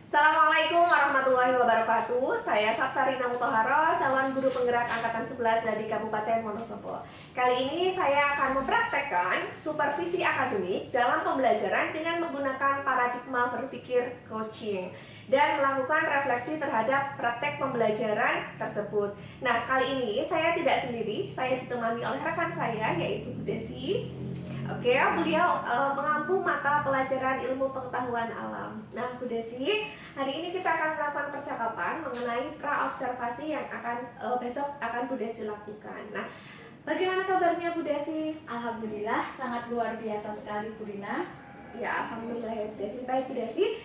Assalamualaikum warahmatullahi wabarakatuh. Saya Saptarina Mutahara, calon guru penggerak angkatan 11 dari Kabupaten Wonosobo. Kali ini saya akan mempraktekkan supervisi akademik dalam pembelajaran dengan menggunakan paradigma berpikir coaching dan melakukan refleksi terhadap praktek pembelajaran tersebut. Nah, kali ini saya tidak sendiri, saya ditemani oleh rekan saya yaitu Bu Desi. Oke, beliau mengampu mata pelajaran ilmu pengetahuan alam. Nah, Bu Desi, hari ini kita akan melakukan percakapan mengenai pra-observasi yang besok akan Bu Desi lakukan. Nah, bagaimana kabarnya Bu Desi? Alhamdulillah, sangat luar biasa sekali Bu Rina. Ya, alhamdulillah ya Bu Desi. Baik Bu Desi,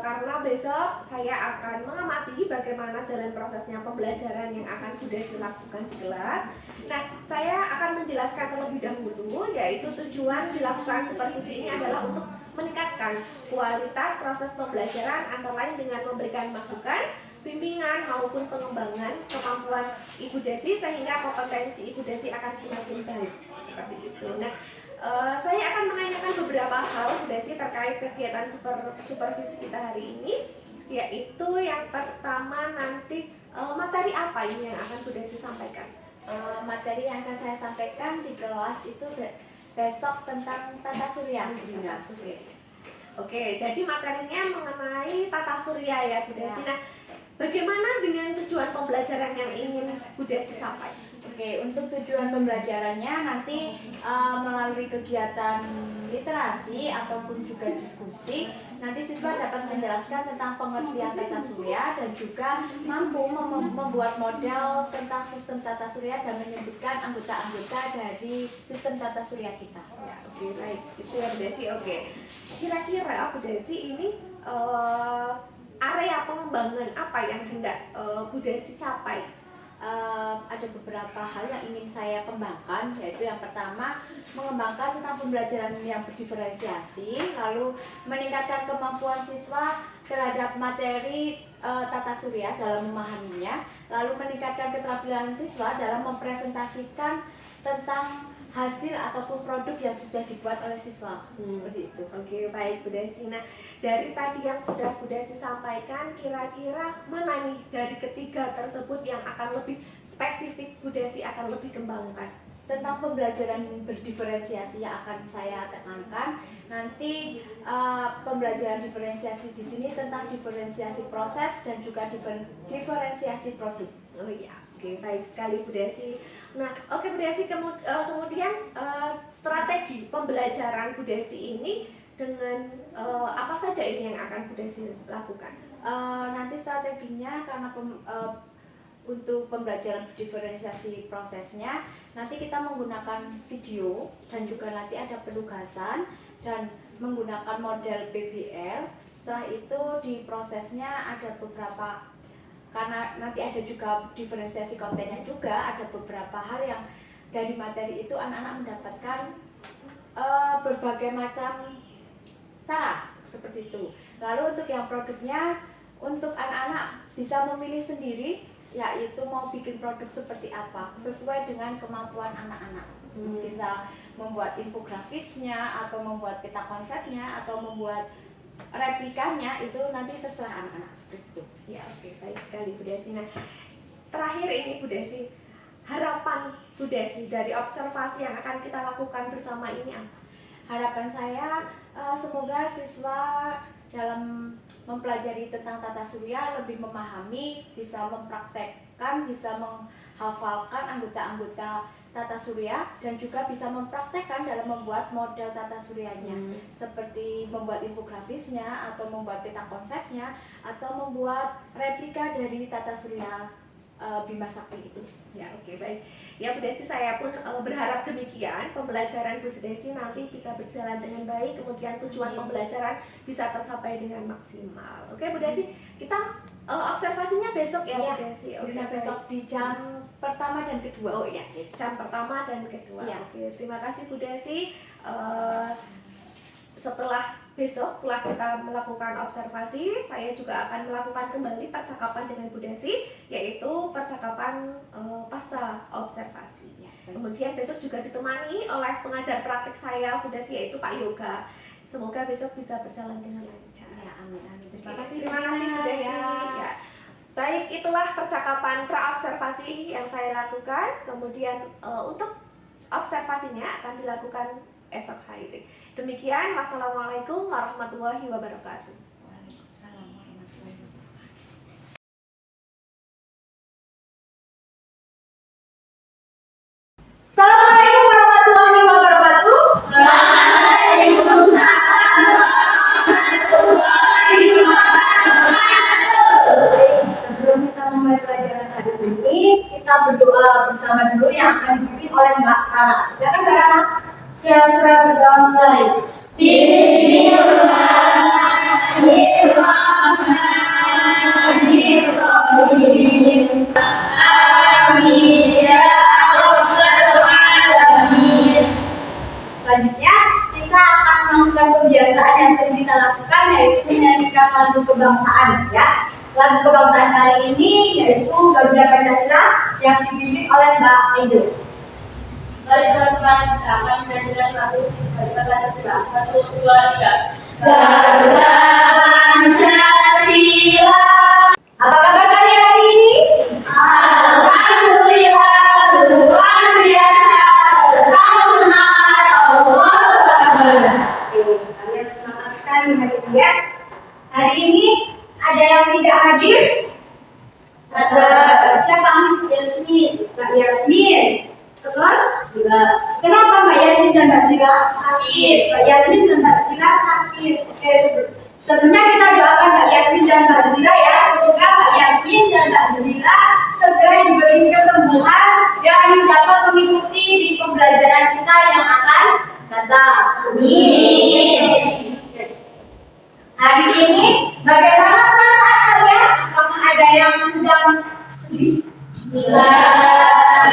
karena besok saya akan mengamati bagaimana jalan prosesnya pembelajaran yang akan Bu Desi lakukan di kelas. Nah, saya akan menjelaskan terlebih dahulu, yaitu tujuan dilakukan supervisi ini adalah untuk meningkatkan kualitas proses pembelajaran antara lain dengan memberikan masukan, bimbingan maupun pengembangan kemampuan Ibu Desi sehingga kompetensi Ibu Desi akan semakin baik seperti itu. Nah, saya akan menanyakan beberapa hal Bu Desi terkait kegiatan supervisi kita hari ini, yaitu yang pertama nanti materi apa ini yang akan Bu Desi sampaikan? Materi yang akan saya sampaikan di kelas itu besok tentang tata surya. Tata surya. Oke, jadi materinya mengenai tata surya ya Bu Desi. Nah, bagaimana dengan tujuan pembelajaran yang ingin Bu Desi capai? Oke, untuk tujuan pembelajarannya nanti melalui kegiatan literasi ataupun juga diskusi, nanti siswa dapat menjelaskan tentang pengertian tata surya dan juga mampu membuat model tentang sistem tata surya dan menyebutkan anggota-anggota dari sistem tata surya kita. Ya, oke, baik. Itu ya Bu Desi. Oke. Kira-kira Bu Desi ini area pengembangan apa yang hendak Bu Desi capai? Ada beberapa hal yang ingin saya kembangkan, yaitu yang pertama mengembangkan tentang pembelajaran yang berdiferensiasi, lalu meningkatkan kemampuan siswa terhadap materi tata surya dalam memahaminya, lalu meningkatkan keterampilan siswa dalam mempresentasikan tentang hasil ataupun produk yang sudah dibuat oleh siswa. Seperti itu. Oke, baik Bu Desi. Nah, dari tadi yang sudah Bu Desi sampaikan, kira-kira mana nih dari ketiga tersebut yang akan lebih spesifik Bu Desi akan lebih kembangkan? Tentang pembelajaran berdiferensiasi yang akan saya tekankan nanti, pembelajaran diferensiasi di sini tentang diferensiasi proses dan juga diferensiasi produk. Oh iya, oke, baik sekali Bu Desi. Nah, oke Bu Desi, kemudian strategi pembelajaran Bu Desi ini dengan apa saja ini yang akan Bu Desi lakukan? Nanti strateginya karena untuk pembelajaran diferensiasi prosesnya nanti kita menggunakan video dan juga nanti ada penugasan dan menggunakan model BBL. Setelah itu di prosesnya ada beberapa, karena nanti ada juga diferensiasi kontennya juga, ada beberapa hal yang dari materi itu anak-anak mendapatkan berbagai macam cara seperti itu. Lalu untuk yang produknya, untuk anak-anak bisa memilih sendiri, yaitu mau bikin produk seperti apa sesuai dengan kemampuan anak-anak. Bisa membuat infografisnya atau membuat peta konsepnya atau membuat replikanya, itu nanti terserah anak-anak seperti itu. Ya, oke, baik sekali Bu Desi. Nah, terakhir ini Bu Desi, harapan Bu Desi dari observasi yang akan kita lakukan bersama ini apa? Harapan saya semoga siswa dalam mempelajari tentang tata surya lebih memahami, bisa mempraktekkan, bisa menghafalkan anggota-anggota tata surya dan juga bisa mempraktekkan dalam membuat model tata suryanya, seperti membuat infografisnya atau membuat peta konsepnya atau membuat replika dari tata surya Bima Sakti itu. Ya, oke, baik. Ya Bu Desi, saya pun berharap demikian pembelajaran Bu Desi nanti bisa berjalan dengan baik, kemudian tujuan pembelajaran bisa tercapai dengan maksimal. Oke Bu Desi, kita observasinya besok ya, Bu Desi. Oke, besok di jam pertama dan kedua. Oh iya, jam pertama dan kedua. Ya. Oke, terima kasih Bu Desi. Setelah besok kita melakukan observasi, saya juga akan melakukan kembali percakapan dengan Bu Desi, yaitu percakapan pasca observasi. Kemudian besok juga ditemani oleh pengajar praktik saya Bu Desi, yaitu Pak Yoga. Semoga besok bisa berjalan dengan lancar. Ya, amin amin. Terima kasih Bu Desi. Ya. Baik, itulah percakapan pra-observasi yang saya lakukan. Kemudian untuk observasinya akan dilakukan esok hari. Demikian, wassalamualaikum warahmatullahi wabarakatuh. Waalaikumsalam warahmatullahi wabarakatuh. Assalamualaikum warahmatullahi wabarakatuh. Sebelum kita memulai pelajaran hari ini, kita berdoa bersama dulu yang akan dipimpin oleh Mbak Tara. Silakan Mbak Tara. Siapa berdoa mulai? Bismillahirrahmanirrahim. Amin ya rabbal alamin. Selanjutnya kita akan melakukan kebiasaan yang sering kita lakukan, yaitu menyanyikan lagu kebangsaan ya. Lagu kebangsaan kali ini yaitu Garuda Pancasila yang dipimpin oleh Mbak Angel. Mari teman-teman, kita akan menyanyikan lagu Garuda Pancasila. 1, 2, 3. Garuda Pancasila. Apa kabar kalian hari ini? Alhamdulillah, luar biasa. Tetap semangat, Allahu Akbar. Kalian semangat sekali hari ini ya. Hari ini ada yang tidak hadir? Ada siapa? Yasmin. Mbak Yasmin. Terus? Zila. Kenapa Mbak Yasmin dan Mbak Zila? Sakit. Mbak Yasmin dan Mbak Zila sakit. Oke, sebelumnya kita doakan Mbak Yasmin dan Mbak Zila ya. Semoga Mbak Yasmin dan Mbak Zila segera diberi kesembuhan dan dapat mengikuti di pembelajaran kita yang akan datang. Amin. Hari ini bagaimana perasaan kalian? Apakah ada yang sedang sedih? Tidak.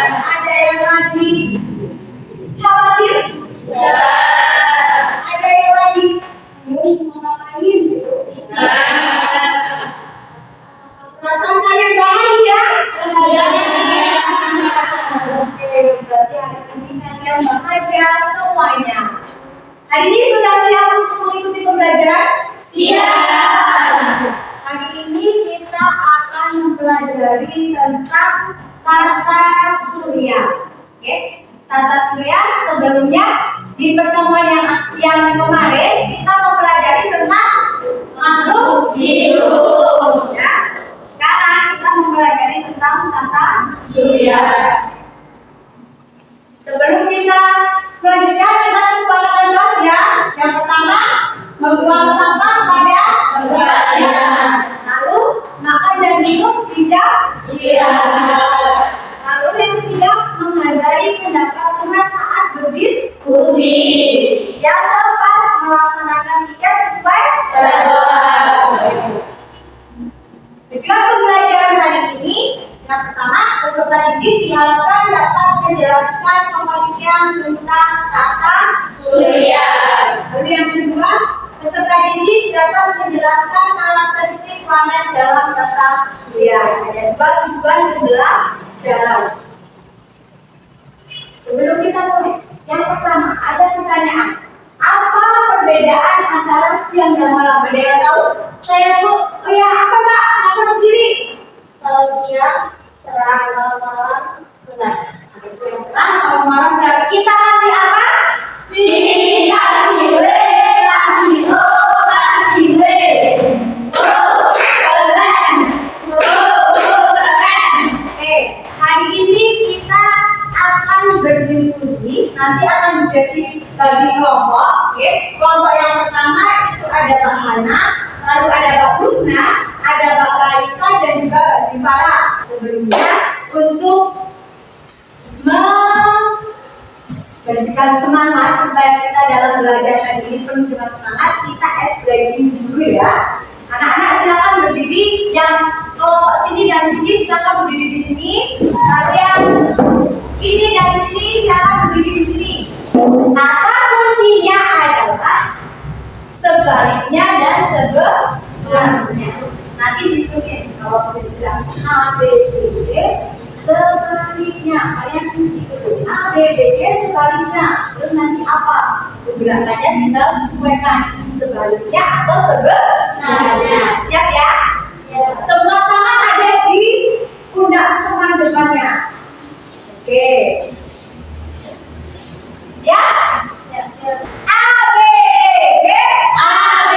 Ada yang lagi khawatir? Tidak. Ada yang lagi mau ngapain? Tidak. Perasaan kalian bahagia? Bahagia. Oke, berarti hari ini kalian bahagia semuanya. Hari ini sudah siap untuk mengikuti pembelajaran? Siap. Hari ini kita akan mempelajari tentang tata surya. Oke, tata surya sebelumnya di pertemuan yang kemarin kita mempelajari tentang makhluk hidup. Ya. Sekarang kita mempelajari tentang tata surya. Sebelum kita melanjutkan, kita kesepakatan kelas ya. Yang pertama, membuang sampah pada tempatnya. Lalu makan dan minum tidak istirahat. Lalu yang ketiga, menghargai pendapat teman saat berdiskusi. Yang keempat, melaksanakan tiket sesuai jadwal. Tujuan pembelajaran hari ini, yang pertama, peserta didik diharapkan dapat menjelaskan pengertian tentang tata surya. Lalu yang kedua, peserta didik dapat menjelaskan karakteristik planet dalam tata surya. Ada dua tujuan pembelajaran. Sebelum kita mulai, yang pertama ada pertanyaan. Apa perbedaan antara siang dan malam? Ada yang tahu? Saya Bu. Oh ya, apa Pak? Apa berdiri? Kalau siang terang, kalau malam gelap. Siang terang, kalau malam gelap. Kita kasih apa? Kasih W, kasih O, kasih W. Keren. Keren. Oke, hari ini kita akan berdiskusi. Nanti akan bagi kelompok. Oke, kelompok yang pertama itu ada Mbak Hana, lalu ada Mbak Husna, ada Mbak Raisa dan juga Mbak Sifara. Sebelumnya untuk memberikan semangat supaya kita dalam belajar hari ini penuh dengan semangat, kita breaking dulu ya. Anak-anak silakan berdiri, yang kelompok sini dan sini silakan berdiri di sini. Kalian ini dan sini silakan berdiri di sini. Kata kuncinya adalah sebaliknya dan sebelahnya. Nanti diikutin kalau tulisan A, B, C, D sebaliknya. Kalian ikutin A, B, C, D sebaliknya. Terus nanti apa? Gerakannya tinggal disesuaikan sebaliknya atau sebenarnya. Siap ya? Semua tangan ada di pundak teman depannya. Oke. Ya? A, B, D, A, B,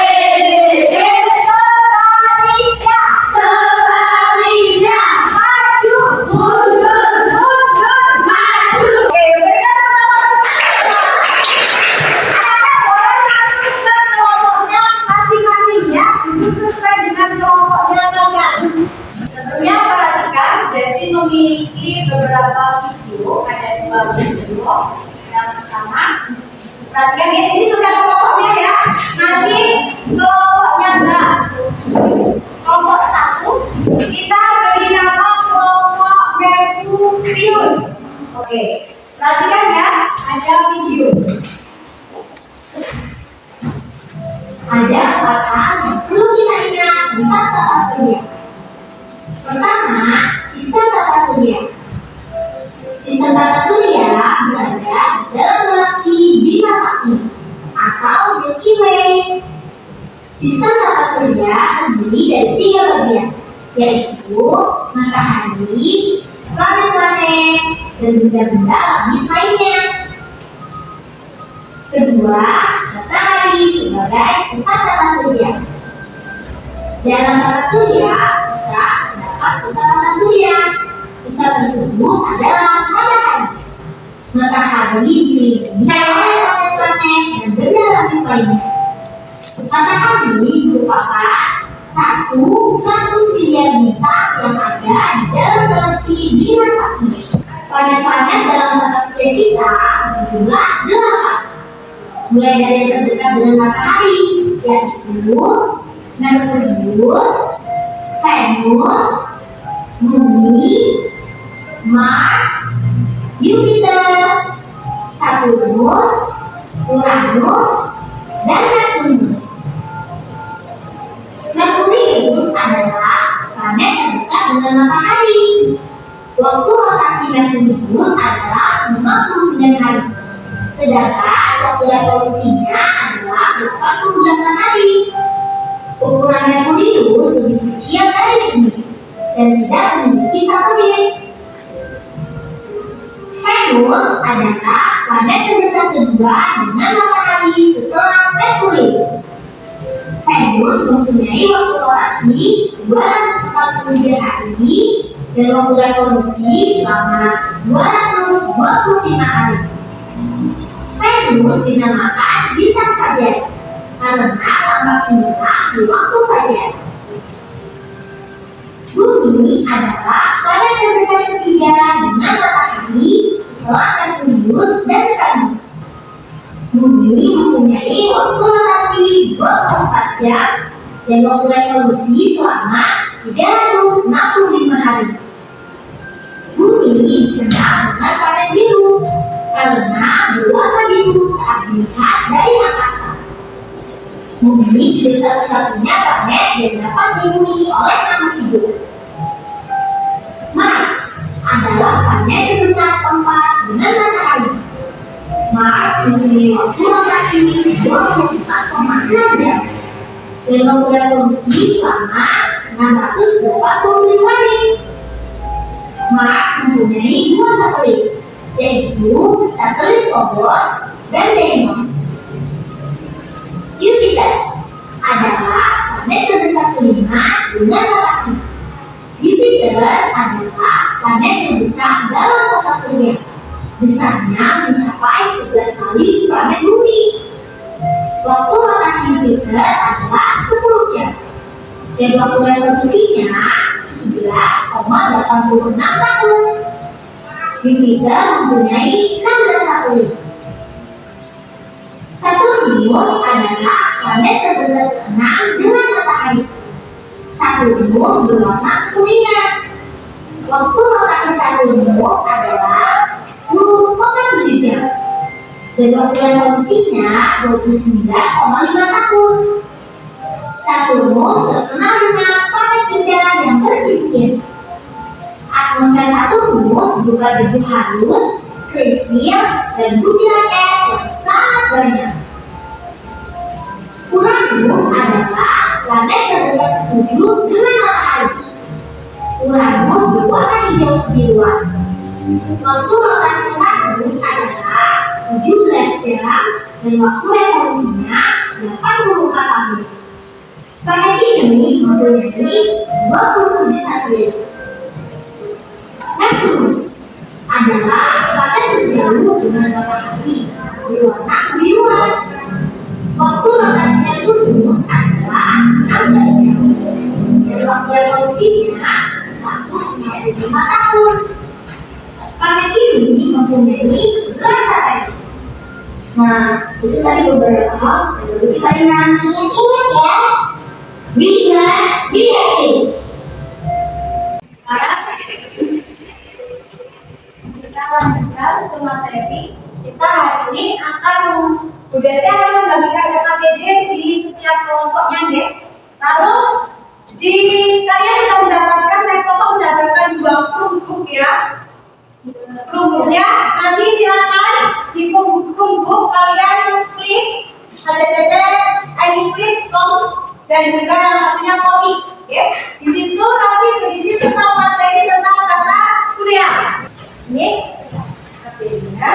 D, sebaliknya. Sebaliknya. Maju, mundur, mundur, maju. Oke, berikan kelompoknya masing-masingnya duduk sesuai dengan kelompoknya kalian. Sebelumnya perhatikan, Desi memiliki beberapa video, ada 2 video. Yang pertama, perhatikan ini sudah kelompoknya ya. Nanti kelompoknya enggak. Kelompok 1 kita beri nama kelompok Merkurius. Oke, perhatikan ya, ada video. Ada 4 hal yang perlu kita ingat tentang tata surya. Pertama, sistem tata surya. Sistem tata surya berada dalam galaksi Bima Sakti atau Milky Way. Sistem tata surya terdiri dari 3 bagian, yaitu matahari, planet-planet, dan benda-benda langit lainnya. Kedua, matahari sebagai pusat tata surya. Dalam tata surya, terdapat pusat tata surya. Pusat tersebut adalah matahari. Matahari dikelilingi oleh planet-planet dan benda langit lainnya. Matahari merupakan satu miliar bintang yang ada di dalam galaksi Bima Sakti. Planet-planet dalam tata surya kita berjumlah 8. Mulai dari yang terdekat dengan matahari, yaitu Merkurius, Venus, Bumi, Mars, Jupiter, Saturnus, Uranus, dan Neptunus. Merkurius adalah planet terdekat dengan matahari. Waktu rotasi Merkurius adalah 59 hari. Sedangkan waktu revolusinya adalah 88 hari. Ukuran Merkurius lebih kecil dari Bumi dan tidak memiliki satelit. Venus adalah planet terdekat kedua dengan matahari setelah Merkurius. Venus mempunyai waktu rotasi 243 hari dan waktu revolusi selama 225 hari. Venus dinamakan bintang fajar karena tampak cemerlang di waktu fajar. Bumi adalah planet terdekat ketiga dengan matahari setelah Merkurius dan Venus. Bumi mempunyai waktu rotasi 24 jam dan waktu revolusi selama 365 hari. Bumi dikenal dengan planet biru karena berwarna biru saat dilihat dari angkasa. Bumi jadi satu-satunya planet yang dapat dihuni oleh makhluk hidup. Mars adalah planet terdekat keempat dengan matahari. Mars mempunyai waktu rotasi 24,6 jam dan waktu revolusi selama 680 hari. Mars mempunyai 2 satelit, yaitu satelit Phobos dan Deimos. Jupiter adalah planet terdekat kelima dengan matahari. Jupiter adalah planet terbesar dalam tata surya. Besarnya mencapai 11 kali planet Bumi. Waktu rotasi Jupiter adalah 10 jam dan waktu revolusinya 11,86 tahun. Jupiter mempunyai 16 satelit. Saturnus adalah planet terdekat ke-6 dengan matahari. Saturnus berwarna kekuningan. Waktu rotasi Saturnus adalah 10,7 jam dan waktu revolusinya 29,5 tahun. Saturnus terkenal dengan planet indah yang bercincin. Atmosfer Saturnus berupa debu halus, kerikil, dan butiran es yang sangat banyak. Uranus adalah planet terdekat ke bumi dengan matahari. Uranus berwarna hijau kebiruan. Waktu rotasi Uranus adalah 17 jam dan waktu revolusinya 84 tahun. Planet ini mempunyai 27 satelit. Neptunus adalah planet terjauh dengan matahari berwarna kebiruan. Waktu rotasi Neptunus adalah 16 jam dan waktu revolusinya 195 tahun. Planet ini mempunyai 11 satelit. Nah, itu tadi beberapa hal yang perlu kita ingat ya. Bisa dilihat. Kita lanjutkan ke materi. Kita hari ini akan Bu Desi akan membagikan RKPD di setiap kelompoknya ya. Lalu kalian sudah mendapatkan, saya potong mendapatkan 2 Chromebook ya. Chromebooknya nanti silakan di Chromebook kalian klik http://anyclick.com dan juga yang satunya copy ya. Di situ nanti berisi tentang materi tentang tata surya. Ini materinya.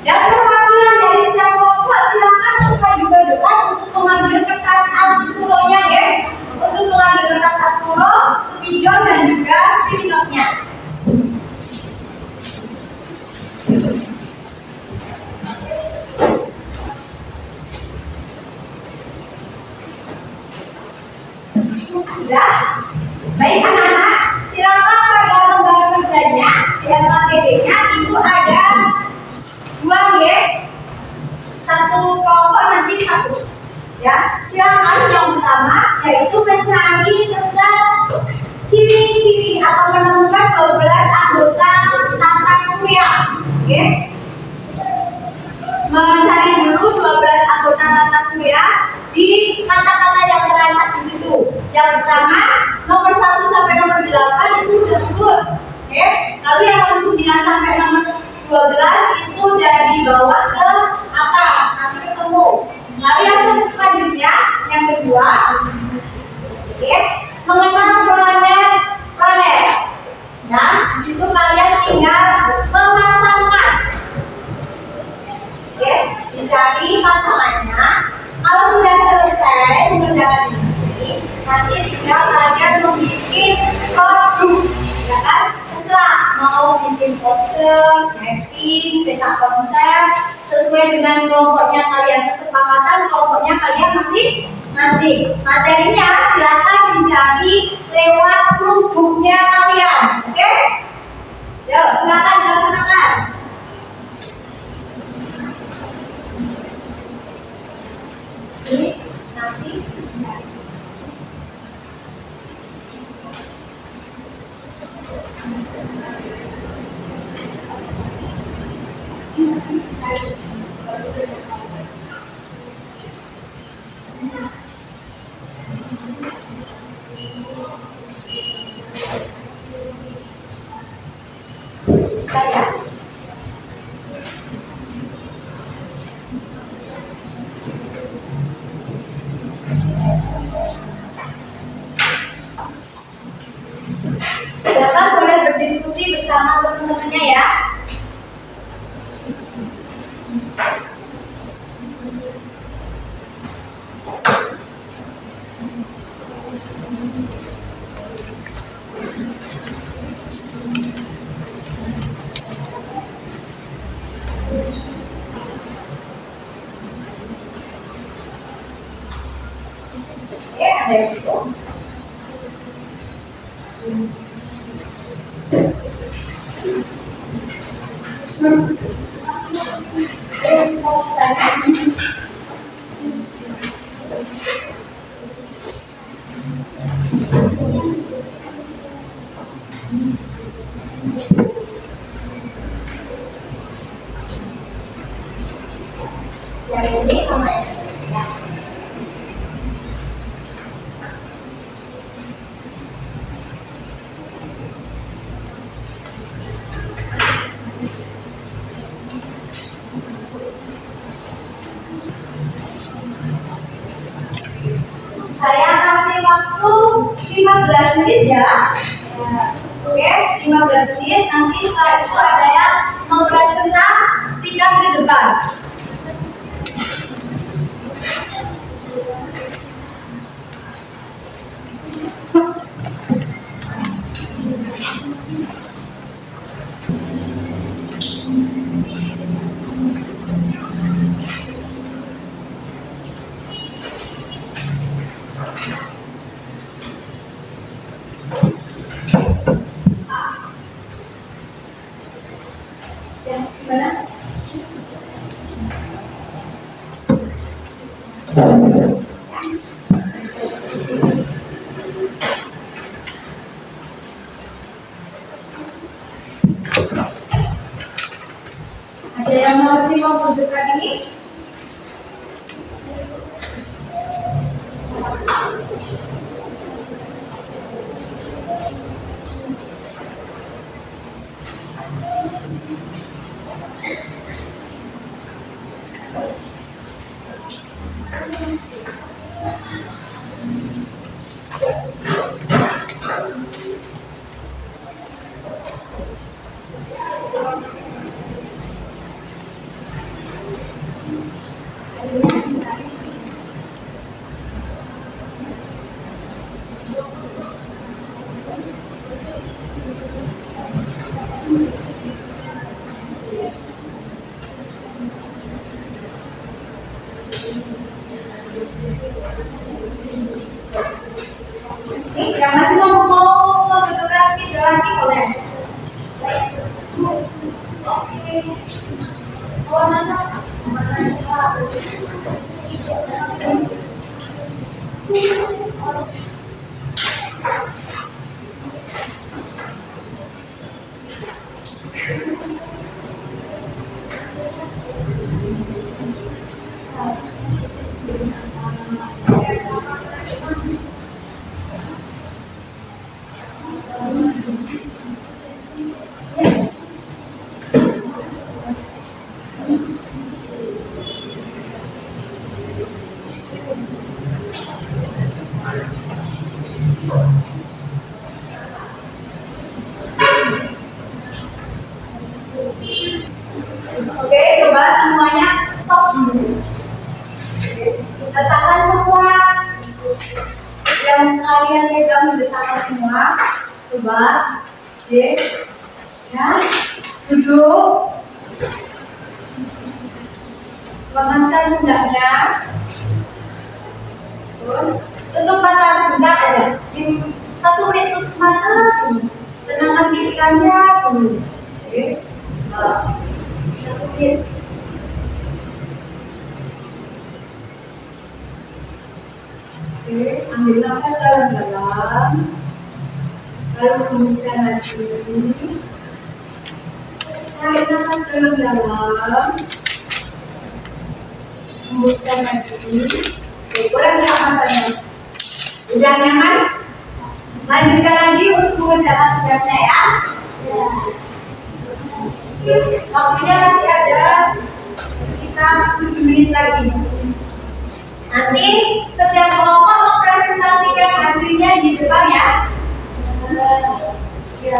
Dan perwakilan dari setiap kelompok silakan untuk maju ke depan untuk mengambil kertas astronya ya. Untuk mengambil kertas astro, spidol dan juga stilinotnya. Sudah? Baik anak-anak, silakan pada lembar kerjanya dan KPD-nya itu ada 2 ya. Satu kelompok nanti 1. Ya, silakan yang pertama yaitu mencari tentang ciri-ciri atau menemukan 12 anggota tata surya. Oke. Mencari dulu 12 anggota tata surya di kata-kata yang terletak di situ. Yang pertama, nomor 1 sampai nomor 8 itu sudah sebut. Oke. Lalu yang nomor 9 sampai nomor 12 itu dari bawah ke atas, nanti ketemu. Lalu yang selanjutnya, yang kedua, oke, mengenal planet. Nah, di situ kalian tinggal memasangkan. Oke, dicari pasangannya. Kalau sudah selesai mengerjakan ini, nanti tinggal kalian membuat produk, ya kan? Terserah mau bikin poster, mapping, peta konsep, sesuai dengan kelompoknya kalian, kesepakatan kelompoknya kalian masing-masing. Materinya silakan dicari lewat Chromebook-nya kalian, oke? Yuk, silakan dilaksanakan. Ini nanti dicari. Saya silakan boleh berdiskusi bersama teman-temannya ya. Oke, ada yang itu. Yang ini sama yang ini ya. Saya kasih waktu 15 menit ya. Oke, 15 menit. Nanti setelah itu ada yang mempresentasikan di depan. Ya, gimana? Ada yang masih mau menunjukkan ini? Yang masih mau membutuhkan video lagi boleh. Oke. Oh, masa? Oke, coba semuanya stop dulu. Letakkan semua yang kalian pegang, letakkan semua. Coba, oke, ya, duduk. Lemaskan pundaknya. Tutup mata sebentar aja. Di 1 menit tutup mata dulu. Tenangkan pikirannya dulu. Oke. 1 menit. Oke, ambil nafas dalam-dalam. Lalu hembuskan lagi. Tarik nafas dalam-dalam. Hembuskan lagi. Oke, kurang matanya. Udah nyaman? Lanjutkan lagi untuk mengerjakan tugasnya ya. Waktunya masih ada sekitar 7 menit lagi. Nanti setiap kelompok mempresentasikan hasilnya di depan ya. Ya.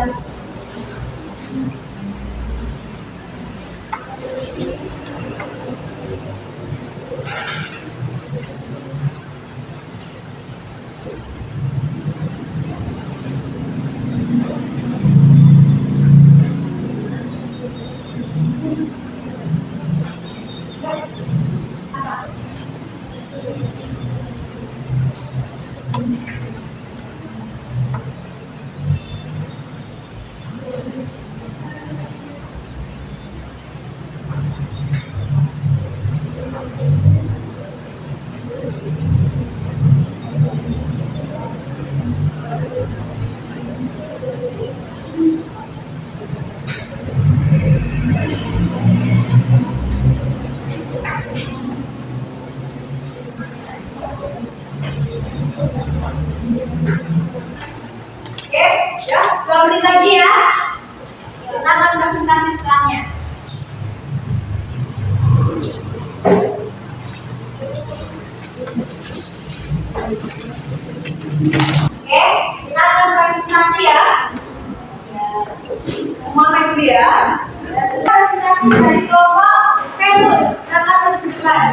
presentasi dari kelompok Venus. Silakan menunjukkan.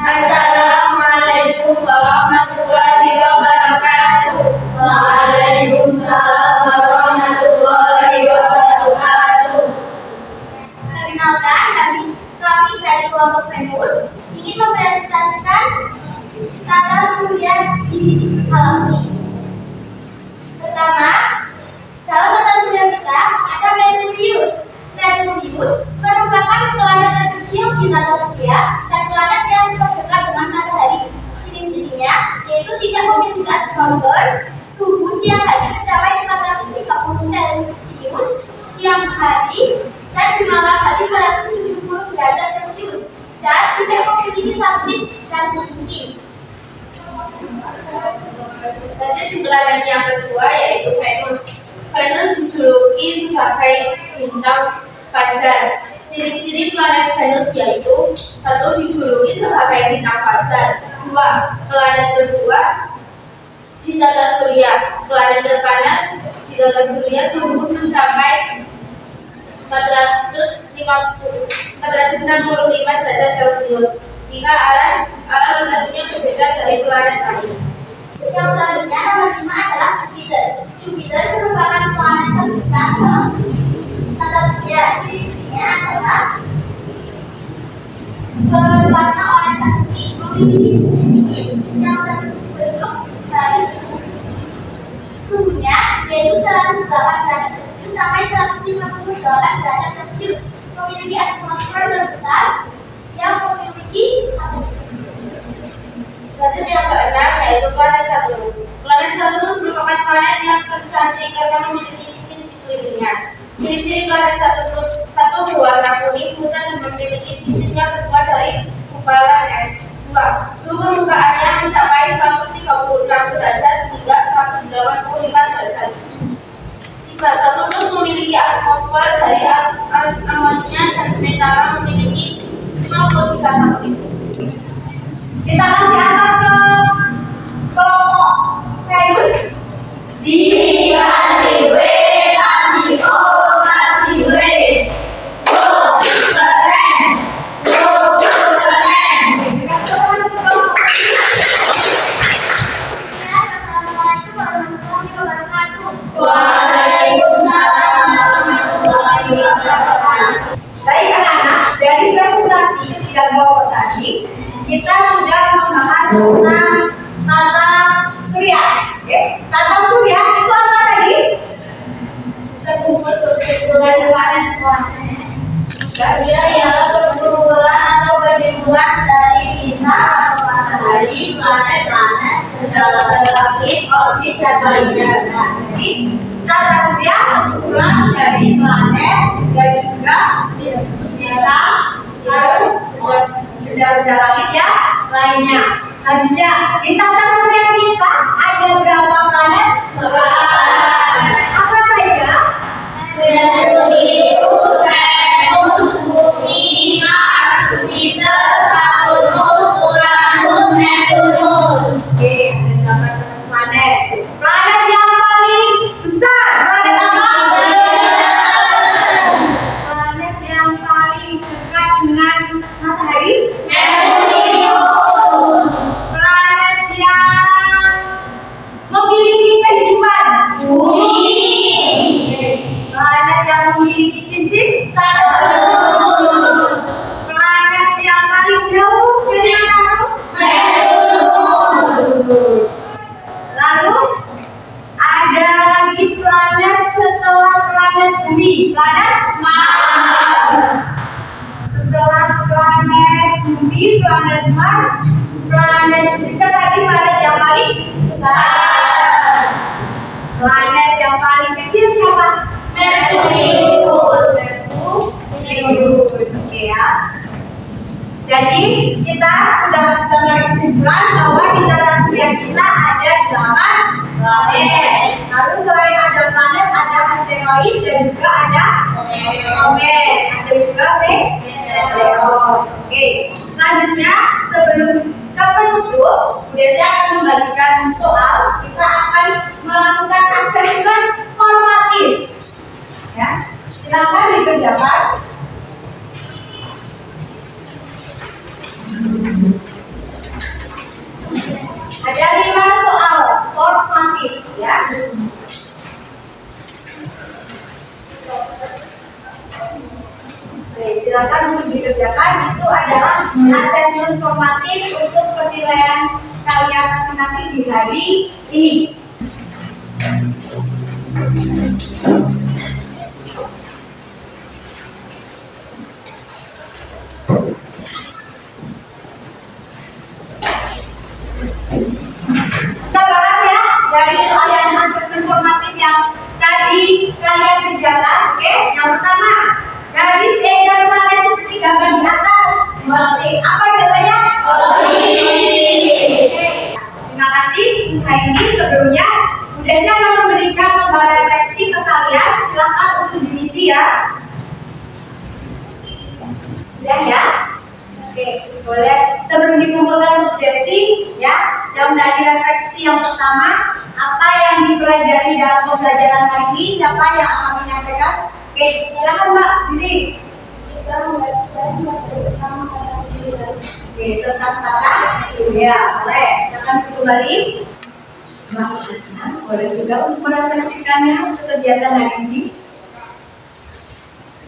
Assalamualaikum warahmatullahi wabarakatuh. Waalaikumsalam warahmatullahi wabarakatuh. Perkenalkan, kami dari kelompok Venus ingin mempresentasikan tata surya di galaksi. Pertama, dalam tata surya kita ada Merkurius. Merkurius merupakan planet terkecil di tata surya dan planet yang terdekat dengan matahari. Ciri-cirinya yaitu tidak memiliki atmosfer, suhu siang hari mencapai 430 Celcius siang hari dan di malam hari 170 derajat Celcius dan tidak memiliki satelit dan cincin. Lanjut di planet yang kedua yaitu Venus. Venus dijuluki sebagai bintang fajar. Ciri-ciri planet Venus yaitu: 1. Dijuluki sebagai bintang fajar. 2. Planet kedua di tata surya. Planet terpanas di tata surya suhu mencapai 465 derajat Celcius hingga arah rotasinya berbeda dari planet lain. Yang selanjutnya nomor 5 adalah Jupiter. Jupiter merupakan planet terbesar dalam tata surya. Ciri-cirinya adalah berwarna oranye dan putih, memiliki sinis yang terbentuk dari suhunya yaitu 108 derajat Celcius sampai 158 derajat Celcius, memiliki atmosfer terbesar yang memiliki satelit. Lanjut yang keenam yaitu planet Saturnus. Planet Saturnus merupakan planet yang tercantik karena memiliki cincin di kelilingnya. Ciri-ciri planet Saturnus: 1. Berwarna kuning putih dan memiliki cincin yang terbuat dari gumpalan es. 2. Suhu permukaannya mencapai 136 derajat hingga 185 derajat. 3. Saturnus memiliki atmosfer dari amonia dan metana, memiliki 53 satelit. Kita kasih angka ke kelompok Venus. Dikasih W, kasih O, kasih W. Keren. Assalamualaikum warahmatullahi wabarakatuh. Waalaikumsalam warahmatullahi wabarakatuh. Baik anak-anak, dari presentasi ketiga kelompok tadi kita sudah membahas tentang tata surya. Tata surya itu apa tadi? Sekumpulan planet-planet. Dia ialah perkumpulan atau perhimpunan dari bintang atau matahari, planet-planet, dalam galaksi, orbit, dan lainnya. Jadi tata surya kumpulan dari planet dan juga bintang lalu benda-benda langit yang lainnya. Selanjutnya di tata surya kita ada berapa planet? Apa saja? Merkurius, Venus, Bumi, Mars, Jupiter, Saturnus, Uranus, Neptunus. Oke, ada 8 planet. Planet yang paling besar, planet apa? Planet yang paling dekat dengan matahari. Merkurius. Planet yang memiliki kehidupan. Bumi. Planet yang memiliki cincin. Saturnus. Planet yang paling jauh dari matahari. Neptunus. Lalu ada lagi planet setelah planet Bumi. Planet Mars. setelah planet Bumi, planet Mars, planet Jupiter tadi planet yang paling Besar. planet yang paling kecil siapa? Merkurius. Merkurius. Oke ya. Jadi kita sudah bisa menarik kesimpulan bahwa di tata surya kita ada 8 planet. Lalu selain ada planet ada asteroid meteoroid dan juga ada komet, ada juga meteor. Oke, selanjutnya sebelum ke penutup, saya akan membagikan soal. Kita akan melakukan asesmen formatif. Ya, silakan dikerjakan. Ada 5 soal formatif, ya. Oke, silakan untuk dikerjakan. Itu adalah asesmen formatif untuk penilaian kalian masing-masing di hari ini. Kita bahas ya dari soal yang asesmen formatif yang tadi kalian kerjakan. Oke, yang pertama, garis edar planet seperti gambar di atas. Apa jawabannya? Oke, terima kasih. Hari ini sebelumnya udah saya akan memberikan lembar refleksi ke kalian. Silakan untuk diisi ya. Sudah ya? Oke, boleh. Sebelum dikumpulkan Desi, ya, yang dari refleksi yang pertama, apa yang dipelajari dalam pembelajaran hari ini? Siapa yang akan menyampaikan? Oke, silakan Mbak Diri. Kita membaca tentang kata surya. Oke, tentang kata surya. Boleh. Silakan kembali. Mbak Hasan, boleh juga untuk merefleksikannya untuk kegiatan hari ini.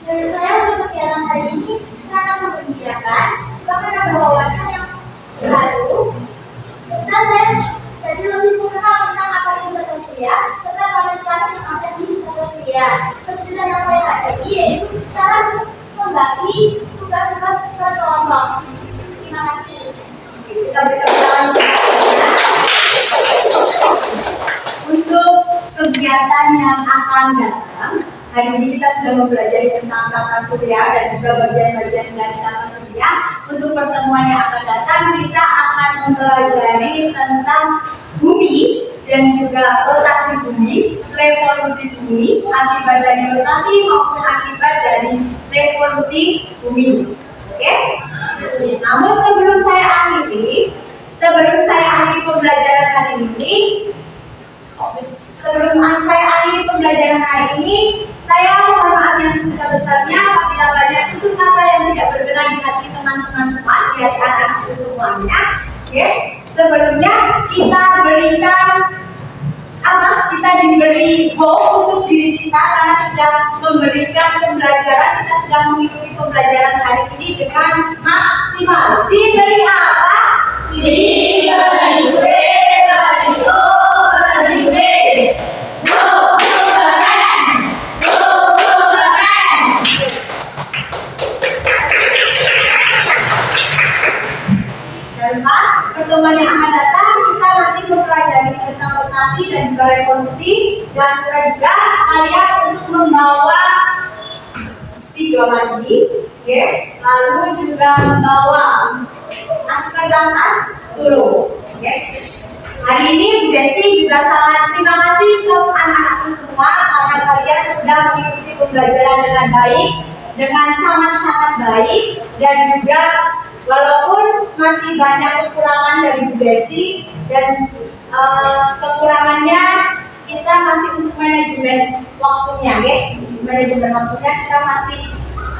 Menurut saya untuk kegiatan hari ini sangat menggembirakan, juga karena berwawasan yang baru. Nah, saya jadi lebih mengenal tentang apa itu kata surya, serta planet-planet yang ada di kata surya. Kesulitan yang saya hadapi yaitu cara untuk membagi tugas-tugas per kelompok. Terima kasih. Kita berikan untuk kegiatan yang akan datang. Hari ini kita sudah mempelajari tentang tata surya dan juga bagian-bagian dari tata surya. Untuk pertemuan yang akan datang, kita akan mempelajari tentang bumi dan juga rotasi bumi, revolusi bumi, akibat dari rotasi maupun akibat dari revolusi bumi. Oke? Namun sebelum saya akhiri pembelajaran hari ini, saya mohon maaf yang sebesar-besarnya apabila banyak tutur kata yang tidak berkenan di hati teman-teman semua, di hati anak-anakku semuanya. Oke, sebelumnya kita diberi hope untuk diri kita karena sudah memberikan pembelajaran, kita sudah mengikuti pembelajaran hari ini dengan maksimal. Diberi apa? Diberi pertemuan yang akan datang kita nanti mempelajari tentang rotasi dan juga revolusi, dan juga kalian untuk membawa spidol lagi, lalu juga membawa asperganas dulu. Hari ini Bu Desi juga sangat terima kasih untuk anak-anakku semua karena kalian sudah mengikuti pembelajaran dengan baik, dengan sangat-sangat baik, dan juga walaupun masih banyak kekurangan dari Bu Desi dan kekurangannya kita masih untuk manajemen waktunya, manajemen waktunya kita masih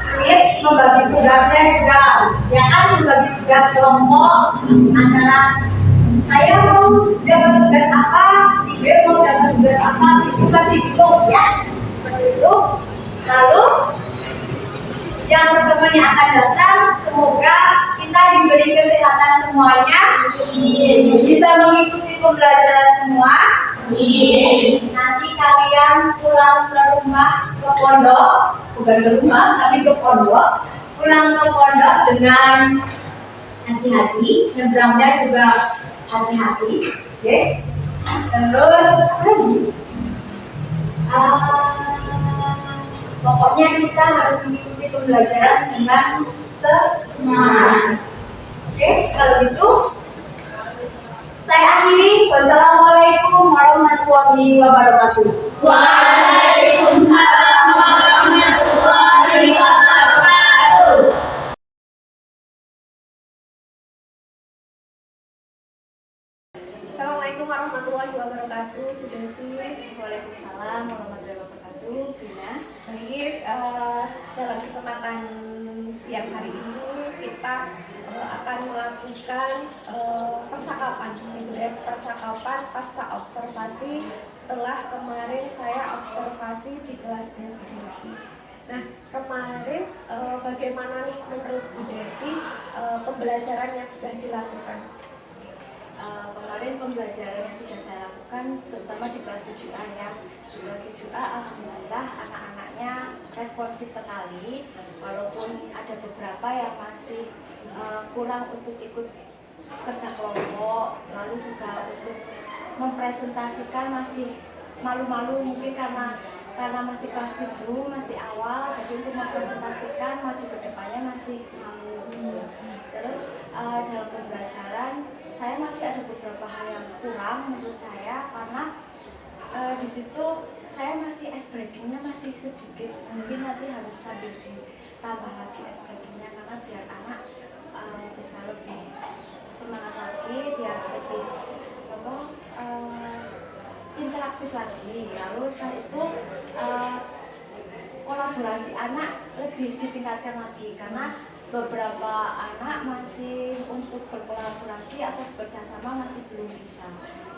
sulit membagi tugasnya juga, ya kan, membagi tugas kelompok antara saya mau dapat tugas apa, si B mau dapat tugas apa, itu masih belum ya, seperti itu. Lalu yang pertemuan yang akan datang, semoga kita diberi kesehatan semuanya, bisa mengikuti pembelajaran semua. Nanti kalian pulang ke rumah, ke pondok, bukan ke rumah tapi ke pondok, pulang ke pondok dengan hati-hati, nyebrangnya juga hati-hati, oke? Terus apa lagi? Pokoknya kita harus mengikuti pembelajaran dengan semangat. Oke, kalau gitu saya akhiri. Wassalamualaikum warahmatullahi wabarakatuh. Waalaikumsalam. dalam kesempatan siang hari ini kita akan melakukan percakapan, percakapan pasca observasi setelah kemarin saya observasi di kelasnya Bu Desi. Nah, kemarin bagaimana nih menurut Bu Desi pembelajaran yang sudah dilakukan? Kemarin pembelajaran yang sudah saya lakukan terutama di kelas 7A ya. Di kelas 7A alhamdulillah anak-anaknya responsif sekali, walaupun ada beberapa yang masih kurang untuk ikut kerja kelompok, lalu juga untuk mempresentasikan masih malu-malu mungkin karena masih kelas 7, masih awal, jadi untuk mempresentasikan maju ke depannya masih malu. Terus dalam pembelajaran saya masih ada beberapa hal yang kurang menurut saya, karena di situ saya masih ice breakingnya masih sedikit, mungkin nanti harus sambil ditambah lagi ice breakingnya karena biar anak bisa lebih semangat lagi, biar lebih interaktif lagi. Lalu setelah itu kolaborasi anak lebih ditingkatkan lagi, karena beberapa anak masih untuk berkolaborasi atau bekerjasama masih belum bisa.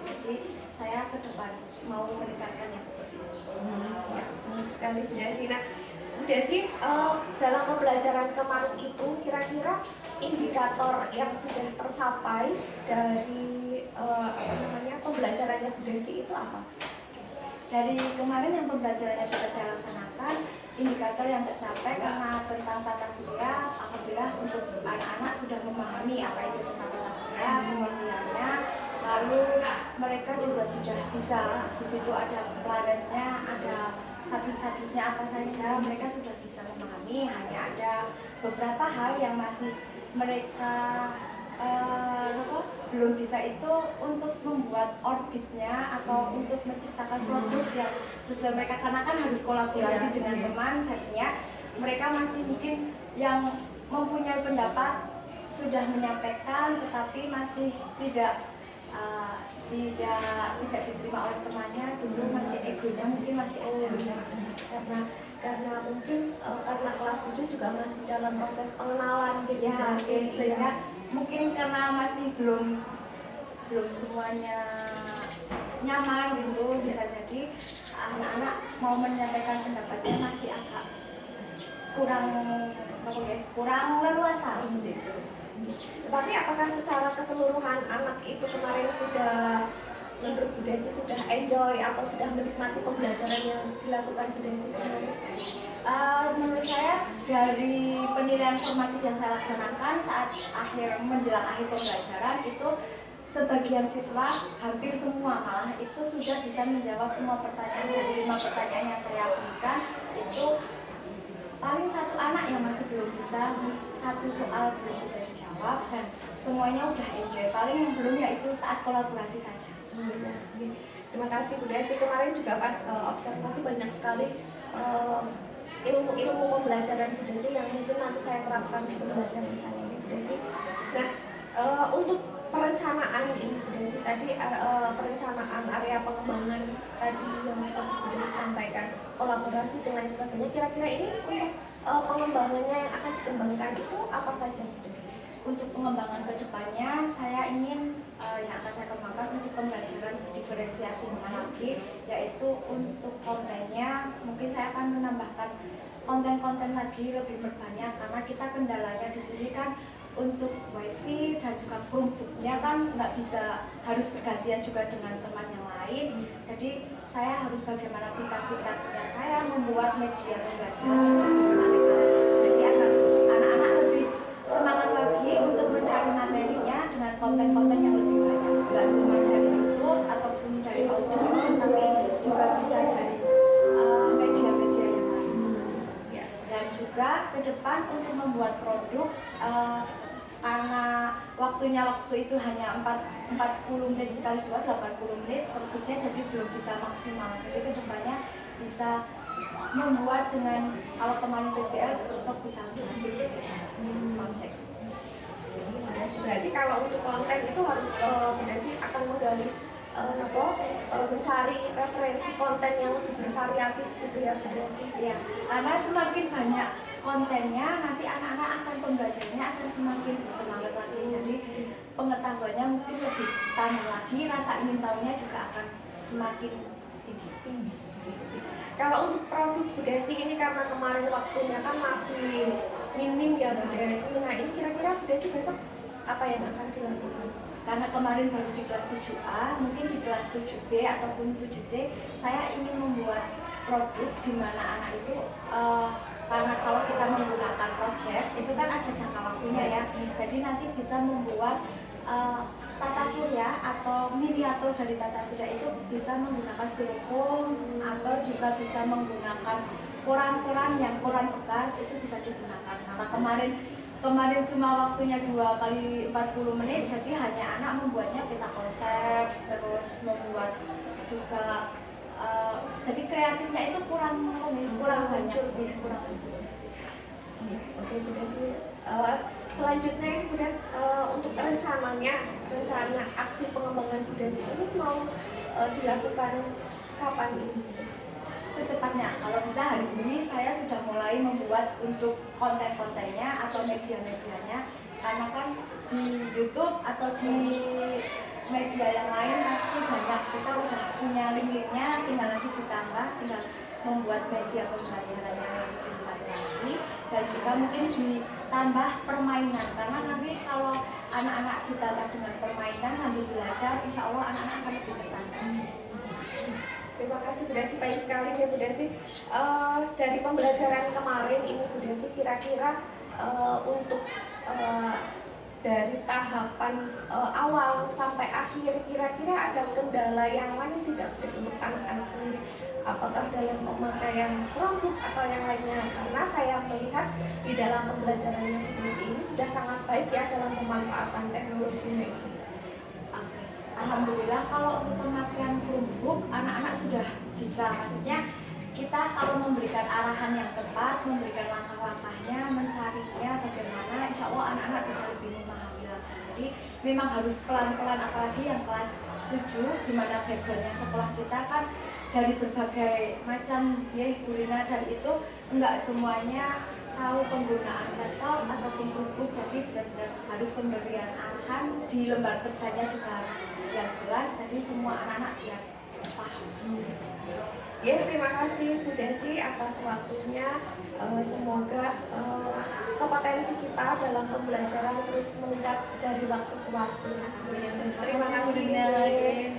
Jadi saya ke depan mau meningkatkannya seperti itu. Ya, baik sekali Bu Desi. Nah, Bu Desi, dalam pembelajaran kemarin itu kira-kira indikator yang sudah tercapai dari pembelajarannya Bu Desi itu apa? Dari kemarin yang pembelajarannya sudah saya laksanakan, indikator yang tercapai karena tentang tata surya, apabila untuk anak-anak sudah memahami apa itu tentang tata surya, pengertiannya, lalu mereka juga sudah bisa, di situ ada planetnya, ada satelit-satelitnya apa saja, mereka sudah bisa memahami. Hanya ada beberapa hal yang masih mereka belum bisa, itu untuk membuat orbitnya atau untuk menciptakan produk yang sesuai mereka, karena kan harus kolaborasi dengan teman. Jadinya mereka masih mungkin yang mempunyai pendapat sudah menyampaikan, tetapi masih tidak diterima oleh temannya, tentu masih egonya mungkin masih ada. Karena mungkin karena kelas 7 juga masih dalam proses pengenalan gitu ya, sehingga mungkin karena masih belum semuanya nyaman gitu, bisa jadi anak-anak mau menyampaikan pendapatnya masih agak kurang leluasa seperti itu. Tetapi apakah secara keseluruhan anak itu kemarin sudah, menurut Bu Desi, sudah enjoy atau sudah menikmati pembelajaran yang dilakukan Bu Desi kemarin? Menurut saya dari penilaian formatif yang saya laksanakan saat menjelang akhir pembelajaran itu, sebagian siswa, hampir semua malah itu sudah bisa menjawab semua pertanyaan. Dari 5 pertanyaan yang saya berikan itu paling satu anak yang masih belum bisa, satu soal belum bisa dijawab, dan semuanya udah enjoy. Paling yang belum yaitu saat kolaborasi saja. Terima kasih Bu Desi. Kemarin juga pas observasi banyak sekali ilmu-ilmu pembelajaran Bu Desi yang mungkin nanti saya terapkan di pembelajaran saya ini Bu Desi. Nah, untuk perencanaan ini Bu Desi tadi, perencanaan area pengembangan tadi yang seperti Bu Desi sampaikan, kolaborasi dan lain sebagainya, kira-kira ini untuk pengembangannya yang akan dikembangkan itu apa saja Bu Desi? Untuk pengembangan kedepannya, saya ingin yang akan saya kembangkan untuk pembelajaran diferensiasi lagi, yaitu untuk kontennya mungkin saya akan menambahkan konten-konten lagi lebih berbanyak, karena kita kendalanya di sini kan untuk wifi dan juga Chromebooknya kan nggak bisa, harus bergantian juga dengan teman yang lain. Jadi saya harus bagaimana pintar-pintarnya saya membuat media pembelajaran yang lebih menarik, jadi agar anak-anak lebih semangat lagi untuk mencari materinya dengan konten-konten yang lebih banyak, nggak cuma dari YouTube ataupun dari audio, tapi juga bisa dari media-media yang lain. Dan juga ke depan untuk membuat produk, karena waktu itu hanya 40 menit kali 2, 80 menit, produknya jadi belum bisa maksimal. Jadi kedepannya bisa membuat dengan, kalau kemarin PBL besok bisa budget konsep. Berarti kalau untuk konten itu harus Bu Desi akan menggali mencari referensi konten yang lebih bervariatif gitu ya Bu Desi. Ya, karena semakin banyak kontennya, nanti anak-anak akan pembelajarannya akan semakin bersemangat lagi. Jadi pengetahuannya mungkin lebih tambah lagi, rasa ingin tahunya juga akan semakin tinggi. Kalau untuk produk Bu Desi ini karena kemarin waktunya kan masih minim ya Bu Desi. Nah ini kira-kira Bu Desi besok apa yang akan dilakukan? Karena kemarin baru di kelas 7A, mungkin di kelas 7B ataupun 7C, saya ingin membuat produk di mana anak itu karena kalau kita menggunakan project itu kan ada jangka waktunya ya. Jadi nanti bisa membuat tata surya atau miniatur dari tata surya itu bisa menggunakan styrofoam atau juga bisa menggunakan koran-koran yang koran bekas itu bisa digunakan. Maka kemarin cuma waktunya 2 kali 40 menit, jadi hanya anak membuatnya peta konsep, terus membuat juga jadi kreatifnya itu kurang banyak. Oke Bu Desi. Selanjutnya ini Bu Desi, untuk rencana aksi pengembangan Bu Desi ini mau dilakukan kapan ini? Secepatnya, kalau bisa hari ini saya sudah mulai membuat untuk konten-kontennya atau media-medianya, karena kan di YouTube atau di media yang lain masih banyak, kita udah punya link-linknya, tinggal nanti ditambah, tinggal membuat media pembelajaran yang lebih baik lagi, dan juga mungkin ditambah permainan, karena nanti kalau anak-anak ditambah dengan permainan sambil belajar, insya Allah anak-anak akan lebih tertarik. Terima kasih Bu Desi, baik sekali ya Bu Desi. Dari pembelajaran kemarin ini Bu Desi kira-kira untuk dari tahapan awal sampai akhir kira-kira ada kendala yang lain tidak Bu Desi untuk anak-anak sendiri? Apakah dalam pemakaian produk atau yang lainnya? Karena saya melihat di dalam pembelajarannya Bu Desi ini sudah sangat baik ya dalam pemanfaatan teknologinya itu. Alhamdulillah kalau untuk pemakaian Chromebook anak-anak sudah bisa, maksudnya kita kalau memberikan arahan yang tepat, memberikan langkah-langkahnya, mencarinya bagaimana, insya Allah anak-anak bisa lebih memahami lagi. Jadi memang harus pelan-pelan, apalagi yang kelas 7 di mana backgroundnya sekolah kita kan dari berbagai macam ya kuliner, dan itu enggak semuanya tahu penggunaan laptop ataupun Chromebook, jadi benar-benar harus pemberian arahan di lembar kerjanya juga harus yang jelas, jadi semua anak-anak biar paham. Ya, terima kasih Bu Desi atas waktunya. Semoga kompetensi kita dalam pembelajaran terus meningkat dari waktu ke waktu. Terima kasih.